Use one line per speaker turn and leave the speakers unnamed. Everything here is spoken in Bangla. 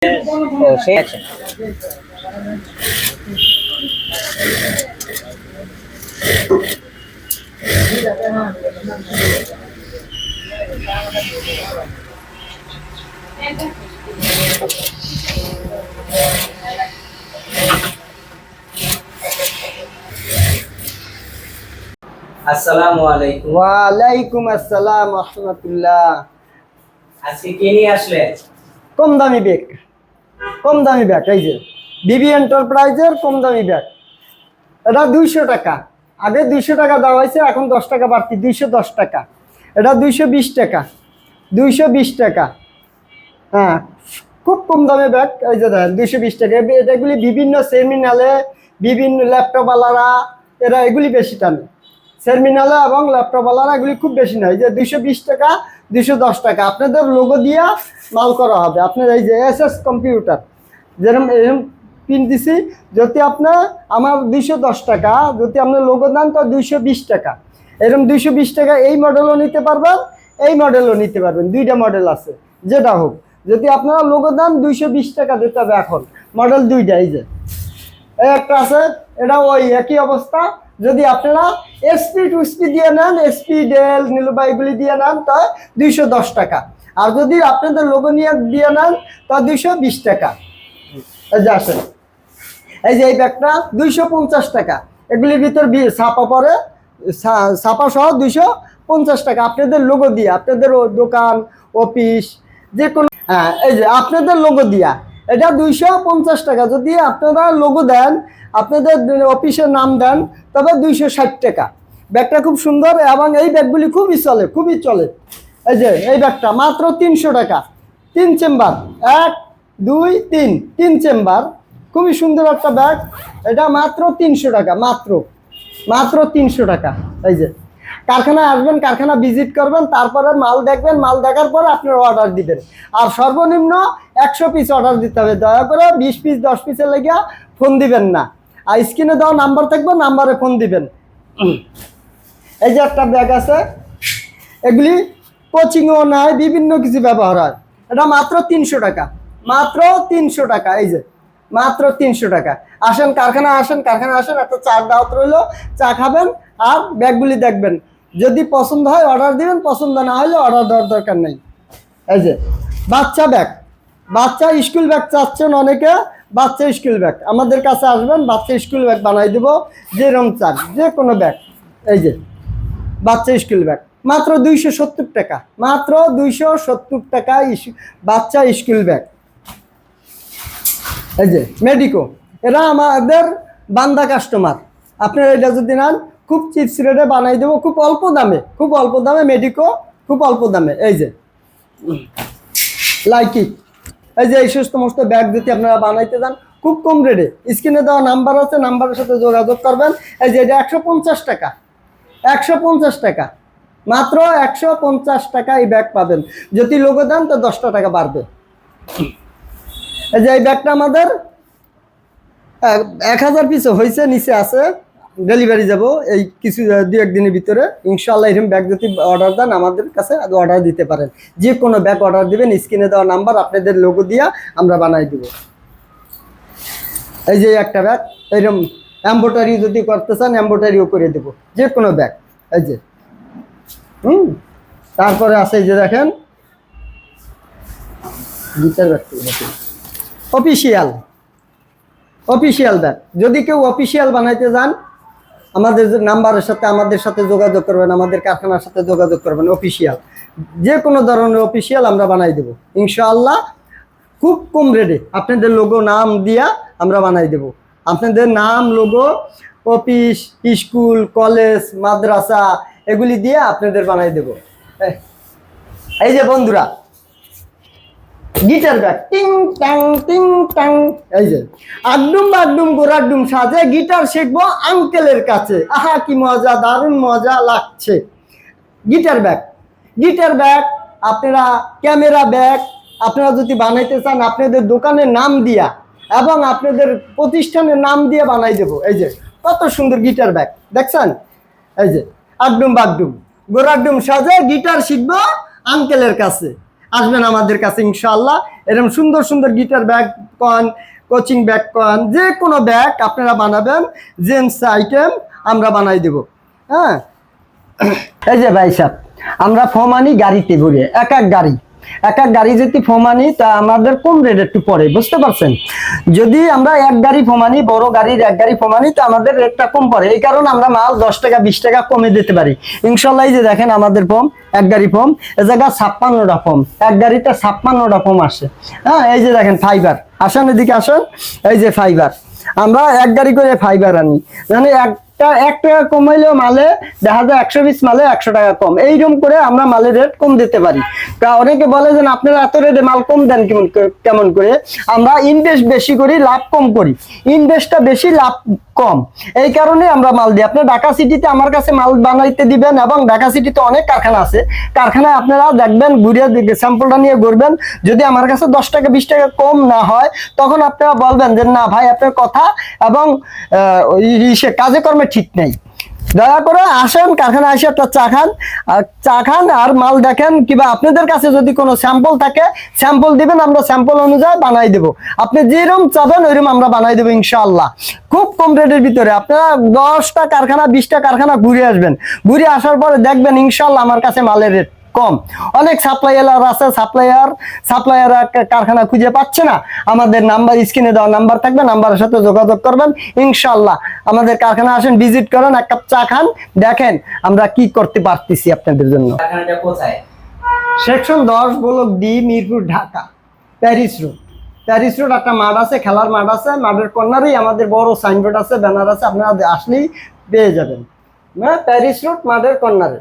সে আছে। আসসালামু আলাইকুম।
ওয়ালাইকুম আসসালাম রাহমাতুল্লাহ।
আজকে কি নিয়ে আসলে?
কম দামি ব্যাগ, কম দামি ব্যাগ। এই যে বিবি এন্টারপ্রাইজের কম দামি ব্যাগ। এটা 200 টাকা। আগে 200 টাকা দেওয়া হয়েছে, এখন 10 টাকা বাড়তি, 210 টাকা। এটা 220 টাকা, 220 টাকা। হ্যাঁ, খুব কম দামে ব্যাগ। এই যে দেখেন 220 টাকা। এগুলি বিভিন্ন সেমিনালে, বিভিন্ন ল্যাপটপওয়ালারা এরা এগুলি বেশি টানে। সেমিনালে এবং ল্যাপটপওয়ালারা এগুলি খুব বেশি নেয়। যে 220 টাকা, 210 টাকা আপনাদের লোগো দিয়া মাল করা হবে। আপনার এই যে এসএস কম্পিউটার যেরকম এরকম পিন দিছি, যদি আপনার আমার 210 টাকা, যদি আপনার লোগো দেন তো 220 টাকা। এরকম 220 টাকা এই মডেলও নিতে পারবেন, এই মডেলও নিতে পারবেন। দুইটা মডেল আছে, যেটা হোক। যদি আপনারা লোগো দেন 220 টাকা দিতে হবে। এখন মডেল দুইটা, এই যে এই একটা আছে, এটা ওই একই অবস্থা। যদি আপনারা এসপি টু এসপি দিয়ে নেন, এসপি ডেল নীলুবা এগুলি দিয়ে নেন তো 210 টাকা। আর যদি আপনাদের লোগো নিয়ে দিয়ে নেন তো 220 টাকা। এই যে আসেন, এই যে এই ব্যাগটা 250 টাকা। এগুলির ভিতর ছাপা পরে, ছাপা সহ 250 টাকা। আপনাদের লোগো দিয়ে, আপনাদের দোকান অফিস যে কোনো, হ্যাঁ এই যে আপনাদের লোগো দিয়া এটা 250 টাকা। যদি আপনারা লোগো দেন, আপনাদের অফিসের নাম দেন, তবে 260 টাকা। ব্যাগটা খুব সুন্দর এবং এই ব্যাগগুলি খুবই চলে, খুবই চলে। এই যে এই ব্যাগটা মাত্র 300 টাকা। 3 চেম্বার, 1 2 3, 3 চেম্বার। খুবই সুন্দর একটা ব্যাগ। এটা মাত্র 300 টাকা, মাত্র 300 টাকা। এই যে কারখানায় আসবেন, কারখানা ভিজিট করবেন, তারপরে মাল দেখবেন, মাল দেখার পর আপনার অর্ডার দিবেন। আর সর্বনিম্ন 100 পিস অর্ডার দিতে হবে। দয়া করে 20 পিস 10 পিসের লেগে ফোন দিবেন না। আর স্ক্রিনে দেওয়া নাম্বার থাকবে, নাম্বারে ফোন দিবেন। এই যে একটা ব্যাগ আছে, এগুলি কোচিংও নাই, বিভিন্ন কিছু ব্যবহার হয়। এটা মাত্র 300 টাকা, মাত্র 300 টাকা। এই যে মাত্র 300 টাকা। আসেন কারখানা, আসেন কারখানা, আসেন। একটা চার দাওয়াত রইল, চা খাবেন আর ব্যাগগুলি দেখবেন। যদি পছন্দ হয় অর্ডার দিবেন, পছন্দ না হলে অর্ডার দেওয়ার দরকার নেই। এই যে বাচ্চা ব্যাগ, বাচ্চা স্কুল ব্যাগ চাচ্ছেন অনেকে, বাচ্চা স্কুল ব্যাগ আমাদের কাছে আসবেন, বাচ্চা স্কুল ব্যাগ বানাই দেবো। যেরকম চান যে কোনো ব্যাগ। এই যে বাচ্চা স্কুল ব্যাগ মাত্র 270 টাকা, মাত্র 270 টাকা বাচ্চা স্কুল ব্যাগ। এই যে মেডিকো, এরা আমাদের বান্দা কাস্টমার। আপনারা এটা যদি নেন খুব চিপস রেটে বানাই দেবো, খুব অল্প দামে, খুব অল্প দামে মেডিকো, খুব অল্প দামে। এই যে লাইকি, এই যে এই সমস্ত ব্যাগ যদি আপনারা বানাইতে যান খুব কম রেটে, স্ক্রিনে দেওয়া নাম্বার আছে, নাম্বারের সাথে যোগাযোগ করবেন। এই যে এটা 150 টাকা, 150 টাকা, মাত্র 150 টাকা এই ব্যাগ পাবেন। যদি লোগো দেন তো 10 টাকা বাড়বে। এই যে এই ব্যাগটা আমাদের 1000 পিস হয়েছে, নিচে আছে, ডেলিভারি যাব এই কিছু 2-1 দিনের ভিতরে ইনশাল্লাহ। এরকম ব্যাগ যদি অর্ডার দেন আমাদের কাছে অর্ডার দিতে পারেন। যে কোনো ব্যাগ অর্ডার দিবেন, স্ক্রিনে দেওয়া নাম্বার, আপনাদের লোগো দিয়া আমরা বানাই দেব। এই যে একটা ব্যাগ, এরকম এমব্রয়ডারি যদি করতে চান এমব্রয়ডারিও করে দেব, যে কোনো ব্যাগ। এই যে তারপরে আছে এই যে দেখেন guitar bag, official, official bag. যদি কেউ অফিসিয়াল বানাইতে যান আমাদের নাম্বারের সাথে, আমাদের সাথে যোগাযোগ করবেন, আমাদের কারখানার সাথে যোগাযোগ করবেন। অফিসিয়াল যে কোনো ধরনের অফিসিয়াল আমরা বানাই দেবো ইনশাআল্লাহ, খুব কম রেটে। আপনাদের লোগো নাম দিয়া আমরা বানাই দেব। আপনাদের নাম, লোগো, অফিস, স্কুল, কলেজ, মাদ্রাসা এগুলি দিয়ে আপনাদের বানাই দেব। এই যে বন্ধুরা গিটার ব্যাগ, টিং টাং টিং টাং। এই যে আড্ডুম বাড্ডুম গোড়াড্ডুম সাজে গিটার শিখবো আঙ্কেলের কাছে, আহা কি মজা, দারুণ মজা লাগছে। গিটার ব্যাগ, গিটার ব্যাগ, আপনারা ক্যামেরা ব্যাগ আপনারা যদি বানাইতে চান আপনাদের দোকানের নাম দিয়া এবং আপনাদের প্রতিষ্ঠানের নাম দিয়ে বানাই দেবো। এই যে কত সুন্দর গিটার ব্যাগ দেখছেন। এই যে আড্ডুম বাড্ডুম গোড়াড্ডুম সাজে গিটার শিখবো আঙ্কেলের কাছে, আসবেন আমাদের কাছে ইনশাআল্লাহ। এরকম সুন্দর সুন্দর গিটার ব্যাগ কন, কোচিং ব্যাগ কন, যে কোনো ব্যাগ আপনারা বানাবেন, জেন্টস আইটেম আমরা বানাই দেব। হ্যাঁ, এই যে ভাই সাহেব, আমরা ফোম আনি গাড়িতে ঘুরে, এক এক গাড়ি যদি ফোম আনি তা আমাদের কম রেট একটু পড়ে, বুঝতে পারছেন? যদি আমরা এক গাড়ি ফোম আনি, বড় গাড়ির এক গাড়ি ফোম আনি, তো আমাদের রেটটা কম পড়ে। এই কারণে আমরা মাল 10 টাকা 20 টাকা কমে দিতে পারি ইনশাল্লাহ। এই যে দেখেন আমাদের ফোম, এক গাড়ি ফোম, এ জায়গা 56টা ফোম, এক গাড়িতে 56টা ফোম আসে। হ্যাঁ, এই যে দেখেন ফাইবার, আসেন এদিকে আসেন, এই যে ফাইবার, আমরা এক গাড়ি করে ফাইবার আনি, মানে এক টাকা কমাইলেও মালে দেখা যায় 120 মালে 100 টাকা কম, এইরকম করে আমরা মালের রেট কম দিতে পারি। অনেকে বলে যে আপনারা এত রেটে মাল কম দেন কেমন করে? আমরা ইনভেস্ট বেশি করি, লাভ কম করি, ইনভেস্টটা বেশি, লাভ কম, এই কারণে আমরা মাল দিই। আপনার ঢাকা সিটিতে আমার কাছে মাল বানাইতে দিবেন, এবং ঢাকা সিটিতে অনেক কারখানা আছে, কারখানায় আপনারা দেখবেন, ঘুরে স্যাম্পলটা নিয়ে ঘুরবেন, যদি আমার কাছে 10 টাকা 20 টাকা কম না হয়, তখন আপনারা বলবেন যে না ভাই, আপনার কথা এবং কাজে কর্মে ঠিক নেই। দয়া করে আসেন, কারখানা আসে একটা চা খান আর মাল দেখেন, কিংবা আপনাদের কাছে যদি কোনো স্যাম্পল থাকে স্যাম্পল দিবেন, আমরা স্যাম্পল অনুযায়ী বানাই দেবো। আপনি যেরকম চাবেন ওইরকম আমরা বানাই দেবো ইনশাআল্লাহ, খুব কম রেটের ভিতরে। আপনারা 10টা কারখানা 20টা কারখানা ঘুরে আসবেন, ঘুরে আসার পরে দেখবেন ইনশাআল্লাহ আমার কাছে মালের রেট কম। অনেক সাপ্লাইয়ার আছে, সাপ্লাইয়ার কারখানা খুঁজে পাচ্ছে না, আমাদের নাম্বার স্ক্রিনে দেওয়া নাম্বার থাকবে, নাম্বারের সাথে যোগাযোগ করবেন ইনশাআল্লাহ। আমাদের কারখানা আসেন, ভিজিট করেন, এক কাপ চা খান, দেখেন আমরা কি করতে পারতেছি আপনাদের জন্য।
কারখানাটা কোথায়?
Section 10 block D, Mirpur, Dhaka, Paris road একটা মাঠ আছে, খেলার মাঠ আছে, মাঠের কর্নারেই আমাদের বড় সাইনবোর্ড আছে, ব্যানার আছে, আপনারা আসলেই পেয়ে যাবেন। প্যারিস রোড মাঠের কর্নারে।